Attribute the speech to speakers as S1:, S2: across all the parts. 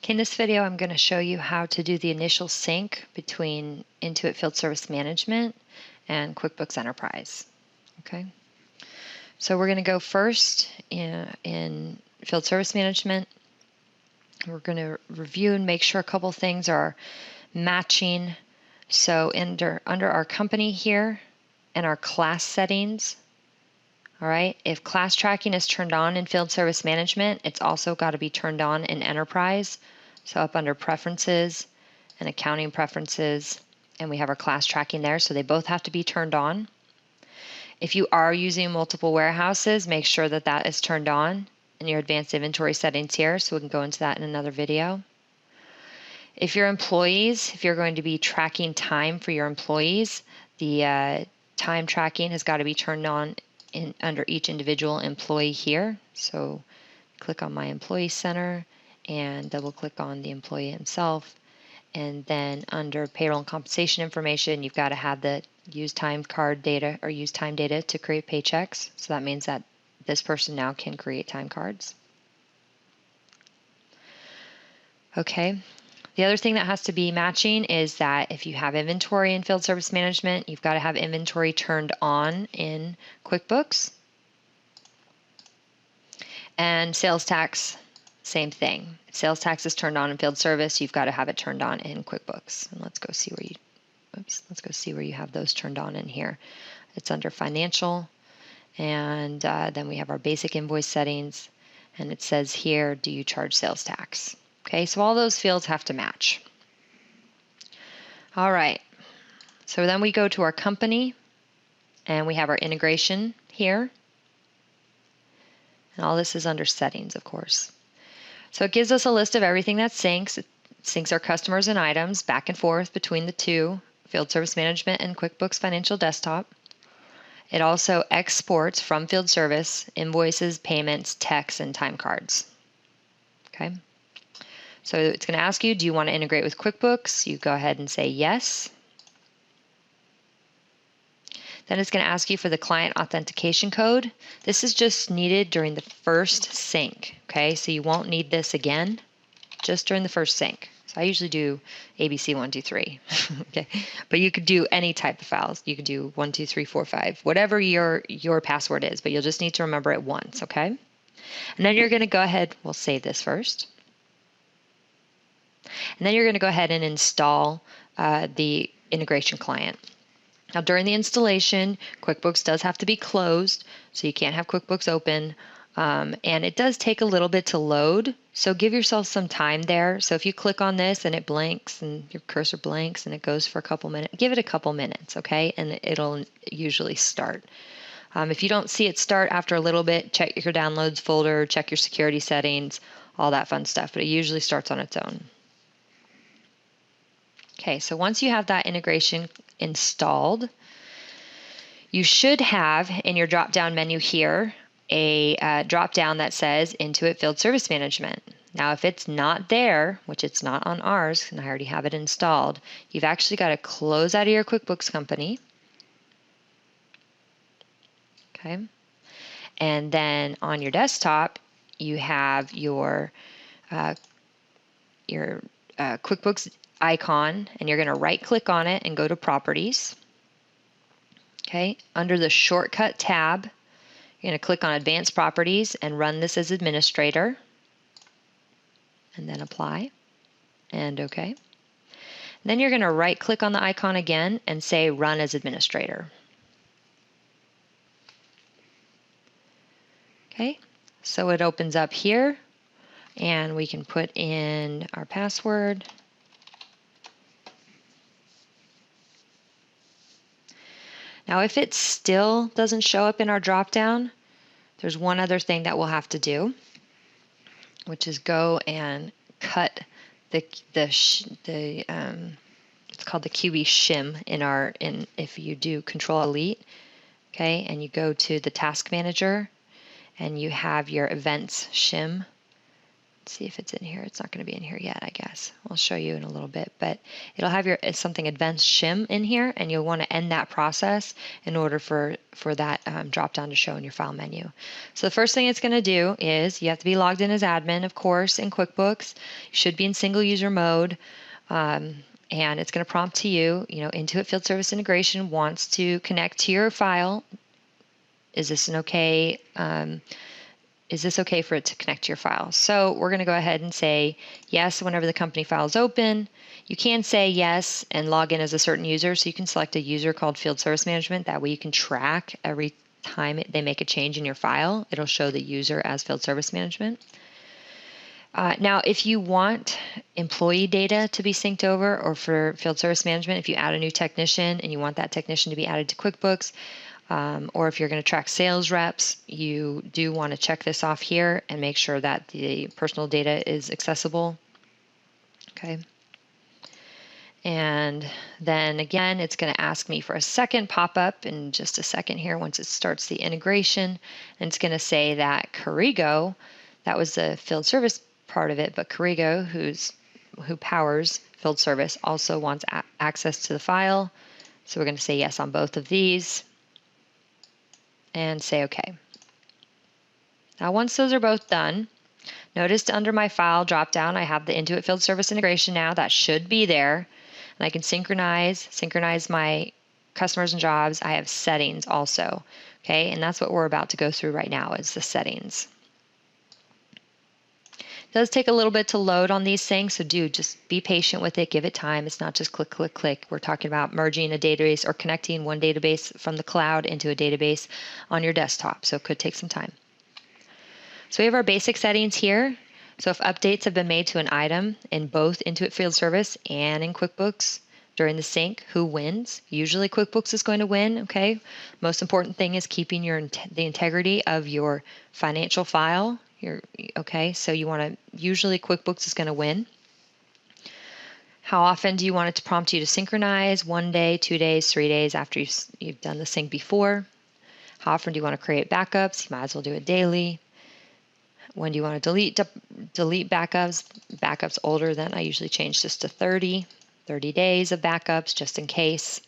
S1: Okay, in this video, I'm going to show you how to do the initial sync between Intuit Field Service Management and QuickBooks Enterprise. Okay, so we're going to go first in Field Service Management. We're going to review and make sure a couple things are matching. So under our company here and our class settings, all right, if class tracking is turned on in Field Service Management, it's also got to be turned on in Enterprise. So up under Preferences and Accounting Preferences, and we have our class tracking there, so they both have to be turned on. If you are using multiple warehouses, make sure that that is turned on in your advanced inventory settings here, so we can go into that in another video. If your employees, if you're going to be tracking time for your employees, the time tracking has got to be turned on under each individual employee here. So click on My Employee Center and double click on the employee himself. And then under Payroll and Compensation Information, you've got to have the use time card data or use time data to create paychecks. So that means that this person now can create time cards. Okay. The other thing that has to be matching is that if you have inventory in Field Service Management, you've got to have inventory turned on in QuickBooks. And sales tax, same thing. If sales tax is turned on in Field Service, you've got to have it turned on in QuickBooks. And let's go see where you have those turned on in here. It's under Financial, and then we have our basic invoice settings, and it says here, do you charge sales tax? Okay, so all those fields have to match. All right, so then we go to our company, and we have our integration here. And all this is under settings, of course. So it gives us a list of everything that syncs. It syncs our customers and items back and forth between the two, Field Service Management and QuickBooks Financial Desktop. It also exports from Field Service invoices, payments, texts, and time cards. Okay. So it's going to ask you, do you want to integrate with QuickBooks? You go ahead and say yes. Then it's going to ask you for the client authentication code. This is just needed during the first sync, okay? So you won't need this again, just during the first sync. So I usually do ABC123, okay? But you could do any type of files. You could do 1, 2, 3, 4, 5, whatever your password is, but you'll just need to remember it once, okay? And then you're going to go ahead, we'll save this first. And then you're going to go ahead and install the integration client. Now, during the installation, QuickBooks does have to be closed, so you can't have QuickBooks open, and it does take a little bit to load, so give yourself some time there. So if you click on this and it blanks and your cursor blanks and it goes for a couple minutes, give it a couple minutes, okay, and it'll usually start. If you don't see it start after a little bit, check your downloads folder, check your security settings, all that fun stuff, but it usually starts on its own. Okay, so once you have that integration installed, you should have in your drop-down menu here a drop-down that says Intuit Field Service Management. Now, if it's not there, which it's not on ours, and I already have it installed, you've actually got to close out of your QuickBooks company. Okay, and then on your desktop, you have your QuickBooks icon, and you're going to right click on it and go to Properties. Okay, under the Shortcut tab, you're going to click on Advanced Properties and run this as administrator, and then Apply, and OK. And then you're going to right click on the icon again and say Run as Administrator. Okay, so it opens up here, and we can put in our password. Now, if it still doesn't show up in our dropdown, there's one other thing that we'll have to do, which is go and cut it's called the QB shim if you do Control Elite, okay, and you go to the Task Manager, and you have your Events shim see if it's in here. It's not going to be in here yet, I guess. I'll show you in a little bit, but it'll have your something advanced shim in here, and you'll want to end that process in order for that drop down to show in your file menu. So the first thing it's going to do is you have to be logged in as admin, of course, in QuickBooks. You should be in single user mode. And it's going to prompt to you, Intuit Field Service Integration wants to connect to your file. Is this okay for it to connect to your file? So we're going to go ahead and say yes whenever the company file is open. You can say yes and log in as a certain user. So you can select a user called Field Service Management. That way you can track every time they make a change in your file. It'll show the user as Field Service Management. Now, if you want employee data to be synced over, or for Field Service Management, if you add a new technician and you want that technician to be added to QuickBooks, or if you're going to track sales reps, you do want to check this off here and make sure that the personal data is accessible. Okay. And then again, it's going to ask me for a second pop-up in just a second here once it starts the integration. And it's going to say that Corrigo, that was the field service part of it, but Corrigo, who powers field service, also wants access to the file. So we're going to say yes on both of these and say OK. Now once those are both done, notice under my file drop down I have the Intuit Field Service Integration now. That should be there. And I can synchronize my customers and jobs. I have settings also. Okay, and that's what we're about to go through right now is the settings. It does take a little bit to load on these things, so just be patient with it, give it time. It's not just click, click, click. We're talking about merging a database or connecting one database from the cloud into a database on your desktop, so it could take some time. So we have our basic settings here. So if updates have been made to an item in both Intuit Field Service and in QuickBooks during the sync, who wins? Usually QuickBooks is going to win, okay? Most important thing is keeping the integrity of your financial file. Okay, so you want to, usually QuickBooks is going to win. How often do you want it to prompt you to synchronize? 1 day, 2 days, 3 days after you've done the sync before? How often do you want to create backups? You might as well do it daily. When do you want to delete backups? Backups older than, I usually change this to 30 days of backups just in case.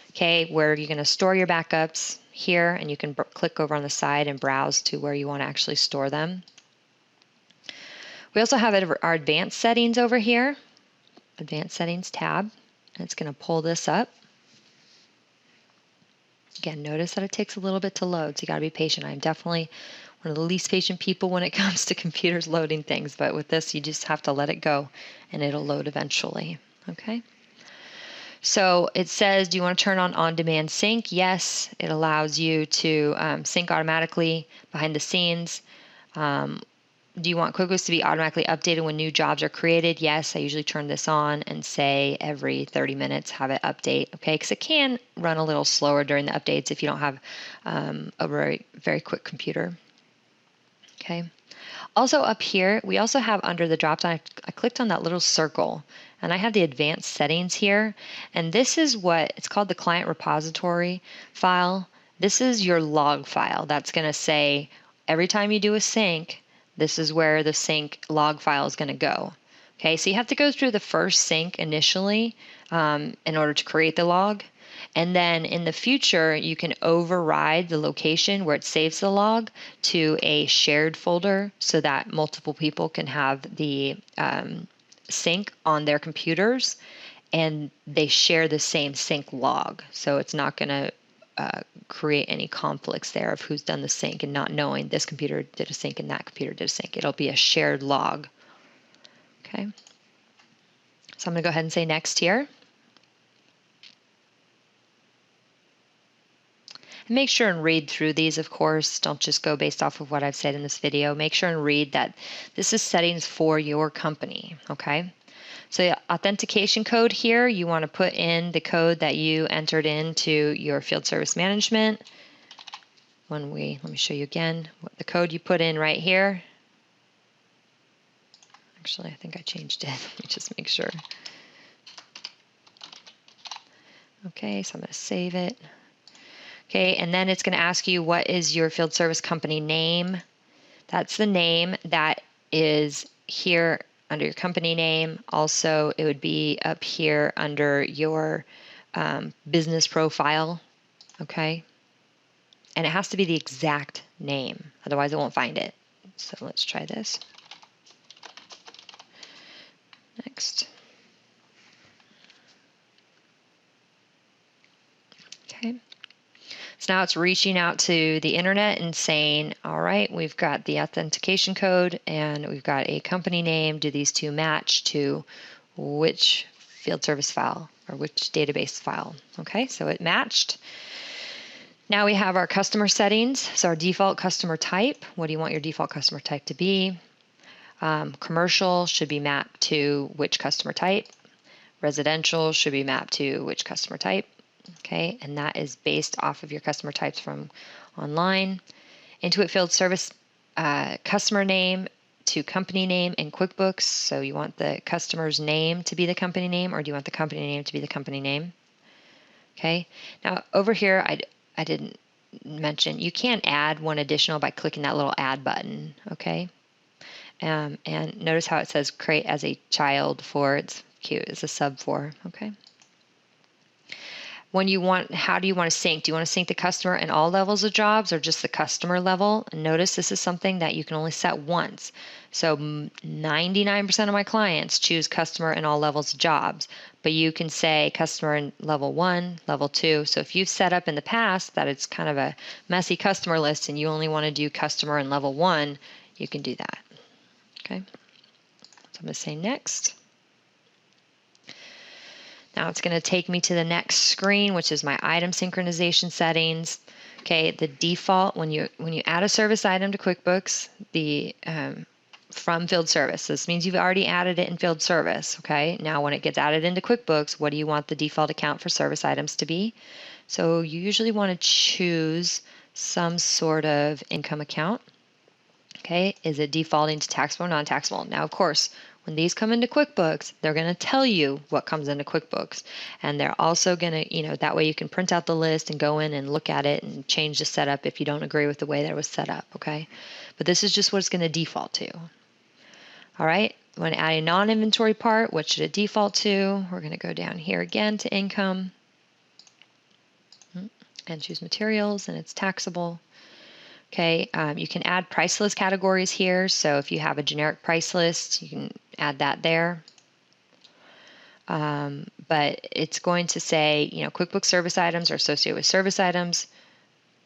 S1: Okay, where are you going to store your backups? Here, and you can click over on the side and browse to where you want to actually store them. We also have our advanced settings over here, advanced settings tab, and it's going to pull this up. Again, notice that it takes a little bit to load, so you got to be patient. I'm definitely one of the least patient people when it comes to computers loading things, but with this, you just have to let it go, and it'll load eventually. Okay. So it says, do you want to turn on on-demand sync? Yes, it allows you to sync automatically behind the scenes. Do you want QuickBooks to be automatically updated when new jobs are created? Yes, I usually turn this on and say every 30 minutes have it update, okay? Because it can run a little slower during the updates if you don't have a very, very quick computer, okay? Also up here, we also have under the drop-down, I clicked on that little circle, and I have the advanced settings here, and this is it's called the client repository file. This is your log file. That's going to say every time you do a sync, this is where the sync log file is going to go. Okay, so you have to go through the first sync initially in order to create the log. And then in the future, you can override the location where it saves the log to a shared folder so that multiple people can have the sync on their computers and they share the same sync log. So it's not going to create any conflicts there of who's done the sync and not knowing this computer did a sync and that computer did a sync. It'll be a shared log. Okay. So I'm going to go ahead and say next here. And make sure and read through these, of course. Don't just go based off of what I've said in this video. Make sure and read that this is settings for your company, okay? So the authentication code here, you want to put in the code that you entered into your field service management. Let me show you again what the code you put in right here. Actually, I think I changed it. Let me just make sure. Okay, so I'm going to save it. Okay, and then it's going to ask you what is your field service company name. That's the name that is here under your company name. Also, it would be up here under your business profile, okay? And it has to be the exact name, otherwise it won't find it. So let's try this. Next. Okay. So now it's reaching out to the internet and saying, all right, we've got the authentication code and we've got a company name. Do these two match to which field service file or which database file? Okay, so it matched. Now we have our customer settings. So our default customer type. What do you want your default customer type to be? Commercial should be mapped to which customer type. Residential should be mapped to which customer type. Okay, and that is based off of your customer types from online. Intuit Field Service customer name to company name in QuickBooks. So you want the customer's name to be the company name, or do you want the company name to be the company name? Okay, now over here, I didn't mention, you can add one additional by clicking that little add button, okay? And notice how it says create as a child for, it's cute, it's a sub for, okay? When you want, how do you want to sync? Do you want to sync the customer in all levels of jobs or just the customer level? And notice this is something that you can only set once. So 99% of my clients choose customer in all levels of jobs, but you can say customer in level 1, level 2. So if you've set up in the past that it's kind of a messy customer list and you only want to do customer in level 1, you can do that. Okay. So I'm going to say next. Now it's going to take me to the next screen, which is my item synchronization settings. Okay, the default when you add a service item to QuickBooks, the from field service. This means you've already added it in field service. Okay, now when it gets added into QuickBooks, what do you want the default account for service items to be? So you usually want to choose some sort of income account. Okay, is it defaulting to taxable or non-taxable? Now, of course, when these come into QuickBooks, they're going to tell you what comes into QuickBooks. And they're also going to, that way you can print out the list and go in and look at it and change the setup if you don't agree with the way that it was set up, okay? But this is just what it's going to default to. All right, when adding a non-inventory part, what should it default to? We're going to go down here again to income and choose materials, and it's taxable. Okay, you can add price list categories here. So if you have a generic price list, you can add that there. But it's going to say, QuickBooks service items are associated with service items.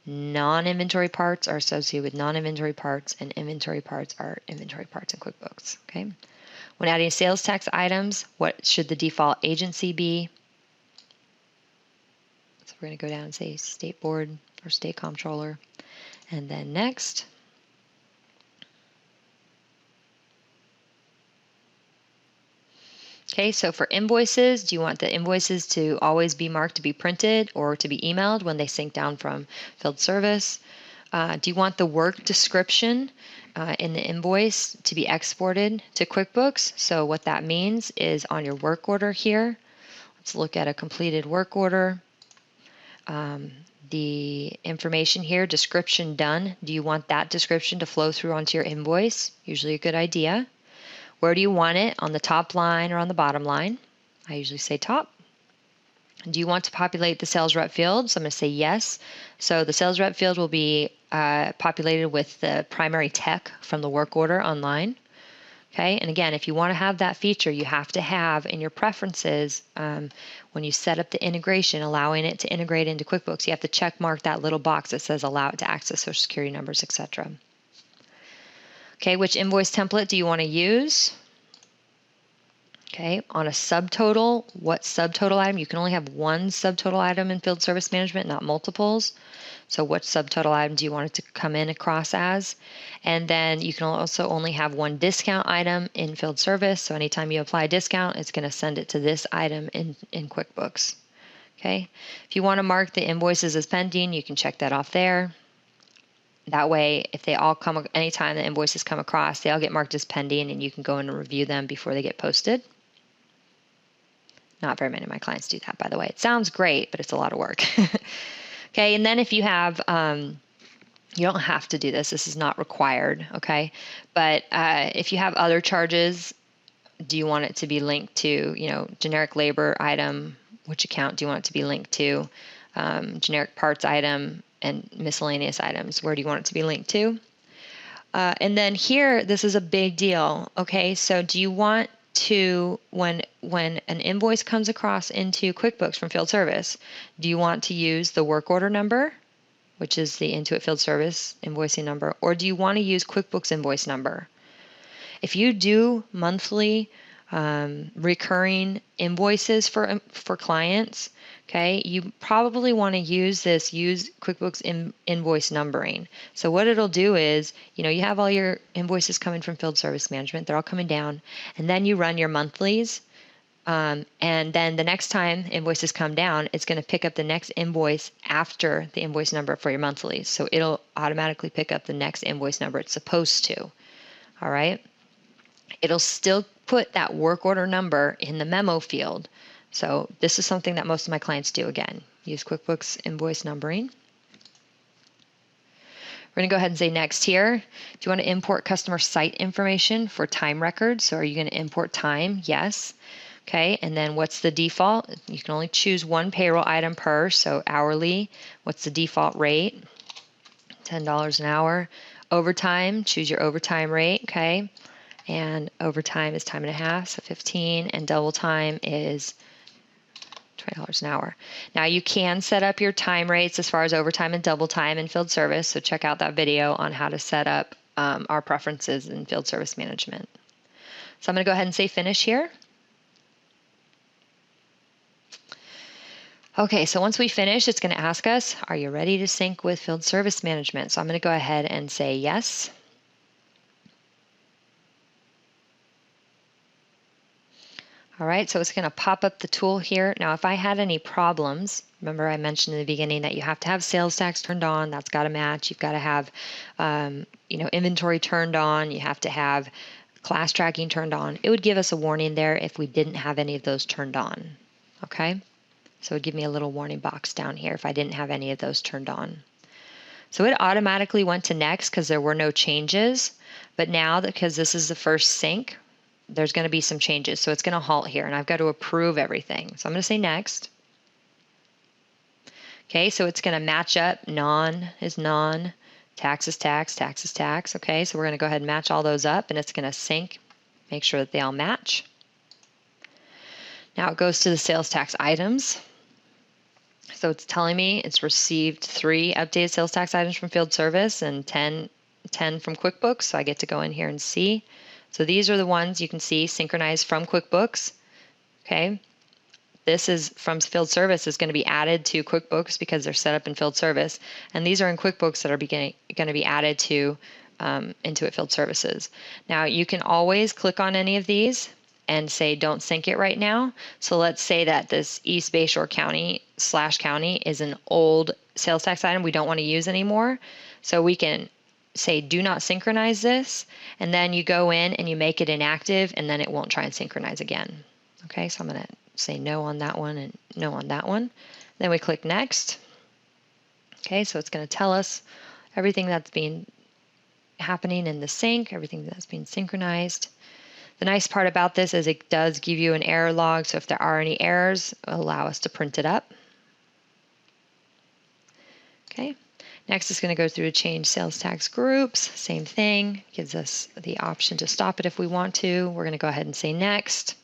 S1: Non-inventory parts are associated with non-inventory parts, and inventory parts are inventory parts in QuickBooks. Okay. When adding sales tax items, what should the default agency be? So we're going to go down and say state board or state comptroller. And then next. Okay, so for invoices, do you want the invoices to always be marked to be printed or to be emailed when they sync down from field service? Do you want the work description in the invoice to be exported to QuickBooks? So what that means is on your work order here, let's look at a completed work order. The information here, description done. Do you want that description to flow through onto your invoice? Usually a good idea. Where do you want it? On the top line or on the bottom line? I usually say top. Do you want to populate the sales rep field? So I'm going to say yes. So the sales rep field will be populated with the primary tech from the work order online. Okay, and again, if you want to have that feature, you have to have in your preferences, when you set up the integration, allowing it to integrate into QuickBooks, you have to check mark that little box that says allow it to access Social Security numbers, etc. Okay, which invoice template do you want to use? Okay, on a subtotal, what subtotal item? You can only have one subtotal item in Field Service Management, not multiples. So what subtotal item do you want it to come in across as? And then you can also only have one discount item in Field Service. So anytime you apply a discount, it's going to send it to this item in QuickBooks. Okay, if you want to mark the invoices as pending, you can check that off there. That way, if they all come, anytime the invoices come across, they all get marked as pending and you can go in and review them before they get posted. Not very many of my clients do that, by the way. It sounds great, but it's a lot of work. Okay, and then if you have You don't have to do this. This is not required, okay? But if you have other charges, do you want it to be linked to, generic labor item? Which account do you want it to be linked to? Generic parts item and miscellaneous items. Where do you want it to be linked to? And then here, this is a big deal, okay? So do you want to, when an invoice comes across into QuickBooks from Field Service, do you want to use the work order number, which is the Intuit Field Service invoicing number, or do you want to use QuickBooks invoice number? If you do monthly recurring invoices for clients, okay, you probably want to use QuickBooks invoice numbering. So what it'll do is, you have all your invoices coming from Field Service Management. They're all coming down, and then you run your monthlies. And then the next time invoices come down, it's going to pick up the next invoice after the invoice number for your monthlies. So it'll automatically pick up the next invoice number it's supposed to. All right. It'll still put that work order number in the memo field. So this is something that most of my clients do. Again, use QuickBooks invoice numbering. We're going to go ahead and say next here. Do you want to import customer site information for time records? So are you going to import time? Yes. Okay, and then what's the default? You can only choose one payroll item per, so hourly. What's the default rate? $10 an hour. Overtime, choose your overtime rate, okay? And overtime is time and a half, so 15, and double time is $20 an hour. Now you can set up your time rates as far as overtime and double time in Field Service, so check out that video on how to set up our preferences in Field Service Management. So I'm going to go ahead and say finish here. Okay, so once we finish, it's going to ask us, are you ready to sync with Field Service Management? So I'm going to go ahead and say yes. All right, so it's going to pop up the tool here. Now, if I had any problems, remember I mentioned in the beginning that you have to have sales tax turned on. That's got to match. You've got to have, inventory turned on. You have to have class tracking turned on. It would give us a warning there if we didn't have any of those turned on. Okay. So it would give me a little warning box down here if I didn't have any of those turned on. So it automatically went to next because there were no changes. But now, because this is the first sync, there's going to be some changes. So it's going to halt here, and I've got to approve everything. So I'm going to say next. Okay, so it's going to match up. Non is non, tax is tax, tax is tax. Okay, so we're going to go ahead and match all those up, and it's going to sync, make sure that they all match. Now it goes to the sales tax items. So it's telling me it's received 3 updated sales tax items from Field Service and 10 from QuickBooks. So I get to go in here and see. So these are the ones you can see synchronized from QuickBooks. Okay. This is from Field Service is going to be added to QuickBooks because they're set up in Field Service. And these are in QuickBooks that are going to be added to Intuit Field Services. Now you can always click on any of these and say don't sync it right now. So let's say that this East Bayshore County /county is an old sales tax item we don't want to use anymore. So we can say do not synchronize this, and then you go in and you make it inactive, and then it won't try and synchronize again. Okay, so I'm going to say no on that one and no on that one. Then we click next. Okay, so it's going to tell us everything that's been happening in the sync, everything that's being synchronized. The nice part about this is it does give you an error log, so if there are any errors, it'll allow us to print it up. Okay, next it's going to go through to change sales tax groups. Same thing, gives us the option to stop it if we want to. We're going to go ahead and say next.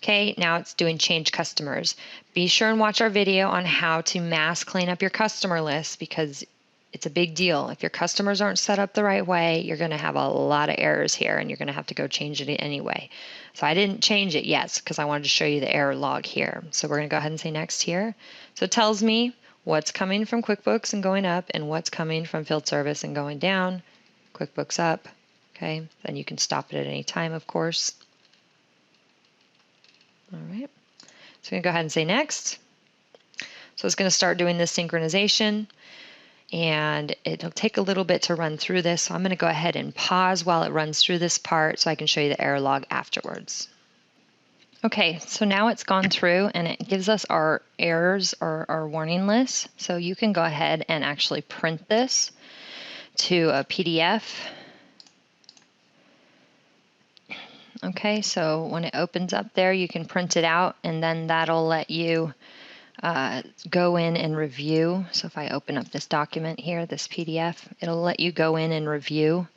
S1: Okay, now it's doing change customers. Be sure and watch our video on how to mass clean up your customer list because it's a big deal. If your customers aren't set up the right way, you're going to have a lot of errors here and you're going to have to go change it anyway. So I didn't change it yet because I wanted to show you the error log here. So we're going to go ahead and say next here. So it tells me what's coming from QuickBooks and going up and what's coming from Field Service and going down. QuickBooks up. Okay, then you can stop it at any time, of course. All right, so we're going to go ahead and say next. So it's going to start doing this synchronization. And it'll take a little bit to run through this. So I'm going to go ahead and pause while it runs through this part so I can show you the error log afterwards. Okay, so now it's gone through and it gives us our errors or our warning list. So you can go ahead and actually print this to a PDF. Okay, so when it opens up there, you can print it out, and then that'll let you go in and review. So if I open up this document here, this PDF, it'll let you go in and review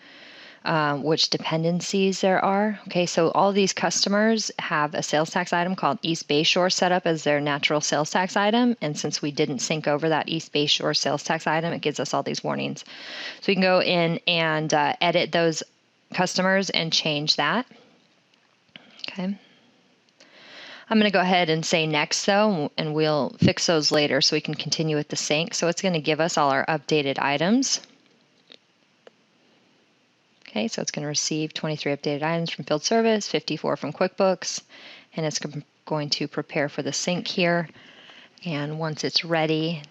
S1: which dependencies there are. Okay, so all these customers have a sales tax item called East Bayshore set up as their natural sales tax item. And since we didn't sync over that East Bayshore sales tax item, it gives us all these warnings. So we can go in and edit those customers and change that. Okay. I'm going to go ahead and say next though, and we'll fix those later so we can continue with the sync. So it's going to give us all our updated items. Okay, so it's going to receive 23 updated items from Field Service, 54 from QuickBooks, and it's going to prepare for the sync here. And once it's ready,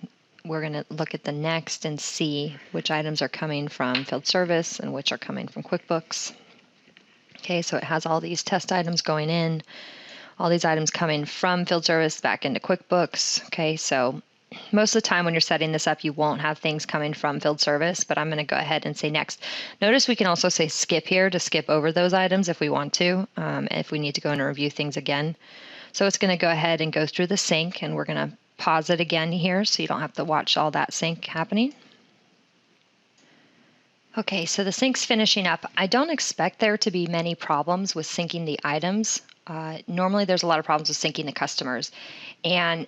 S1: we're going to look at the next and see which items are coming from Field Service and which are coming from QuickBooks. Okay, so it has all these test items going in, all these items coming from Field Service back into QuickBooks. Okay, so most of the time when you're setting this up, you won't have things coming from Field Service, but I'm going to go ahead and say next. Notice we can also say skip here to skip over those items if we want to, if we need to go in and review things again. So it's going to go ahead and go through the sync, and we're going to pause it again here so you don't have to watch all that sync happening. Okay, so the sync's finishing up. I don't expect there to be many problems with syncing the items. Normally there's a lot of problems with syncing the customers. And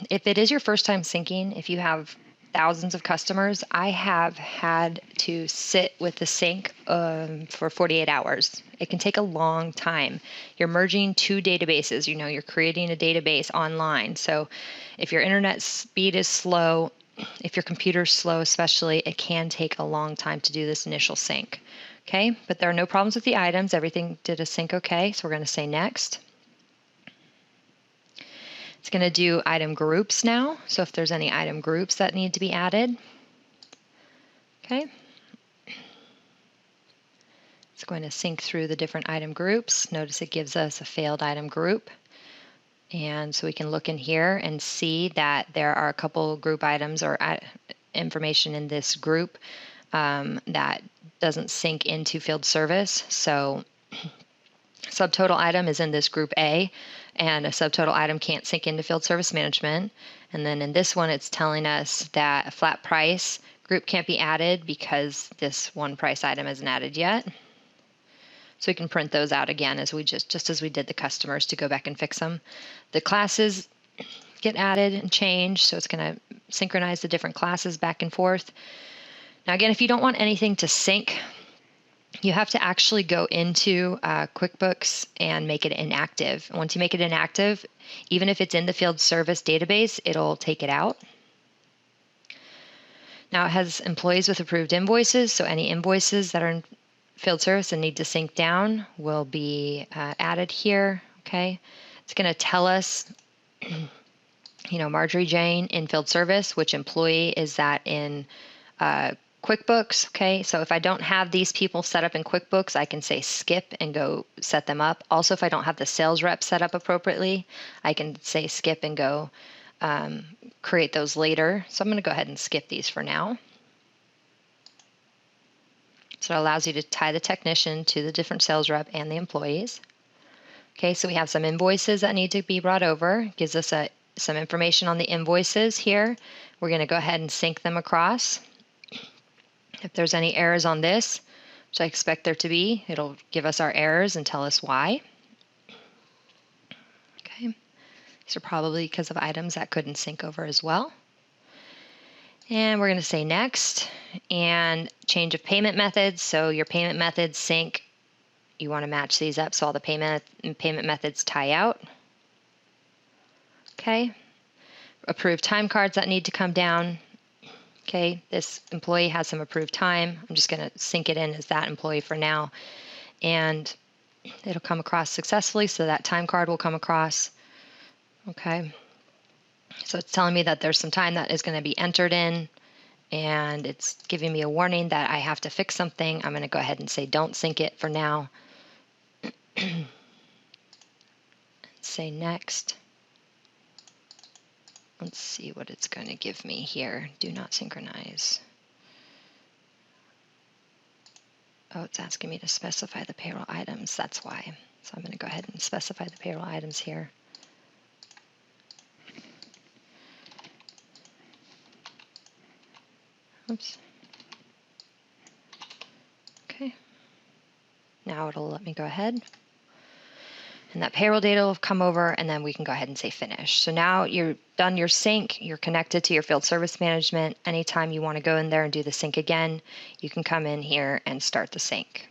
S1: if it is your first time syncing, if you have thousands of customers, I have had to sit with the sync for 48 hours. It can take a long time. You're merging two databases. You know, you're creating a database online. So if your internet speed is slow, if your computer's slow especially, it can take a long time to do this initial sync. Okay, but there are no problems with the items. Everything did a sync okay, so we're going to say next. It's going to do item groups now, so if there's any item groups that need to be added. Okay. It's going to sync through the different item groups. Notice it gives us a failed item group. And so we can look in here and see that there are a couple group items or information in this group that doesn't sync into Field Service. So subtotal item is in this group A, and a subtotal item can't sync into Field Service Management. And then in this one, it's telling us that a flat price group can't be added because this one price item isn't added yet. So we can print those out again as we just as we did the customers to go back and fix them. The classes get added and changed, so it's going to synchronize the different classes back and forth. Now again, if you don't want anything to sync, you have to actually go into QuickBooks and make it inactive. And once you make it inactive, even if it's in the Field Service database, it'll take it out. Now it has employees with approved invoices, so any invoices that are in Field Service and need to sync down will be added here. Okay, it's going to tell us, you know, Marjorie Jane in Field Service, which employee is that in QuickBooks. Okay, so if I don't have these people set up in QuickBooks, I can say skip and go set them up. Also, if I don't have the sales rep set up appropriately, I can say skip and go create those later. So I'm going to go ahead and skip these for now. So it allows you to tie the technician to the different sales rep and the employees. Okay, so we have some invoices that need to be brought over. It gives us some information on the invoices here. We're going to go ahead and sync them across. If there's any errors on this, which I expect there to be, it'll give us our errors and tell us why. Okay, these are probably because of items that couldn't sync over as well. And we're going to say next and change of payment methods. So your payment methods sync. You want to match these up so all the payment methods tie out. Okay. Approved time cards that need to come down. Okay. This employee has some approved time. I'm just going to sync it in as that employee for now. And it'll come across successfully. So that time card will come across. Okay. So it's telling me that there's some time that is going to be entered in, and it's giving me a warning that I have to fix something. I'm going to go ahead and say don't sync it for now. Let's say next. Let's see what it's going to give me here. Do not synchronize. Oh, it's asking me to specify the payroll items. That's why. So I'm going to go ahead and specify the payroll items here. Oops. Okay. Now it'll let me go ahead. And that payroll data will come over, and then we can go ahead and say finish. So now you're done your sync, you're connected to your field service management. Anytime you want to go in there and do the sync again, you can come in here and start the sync.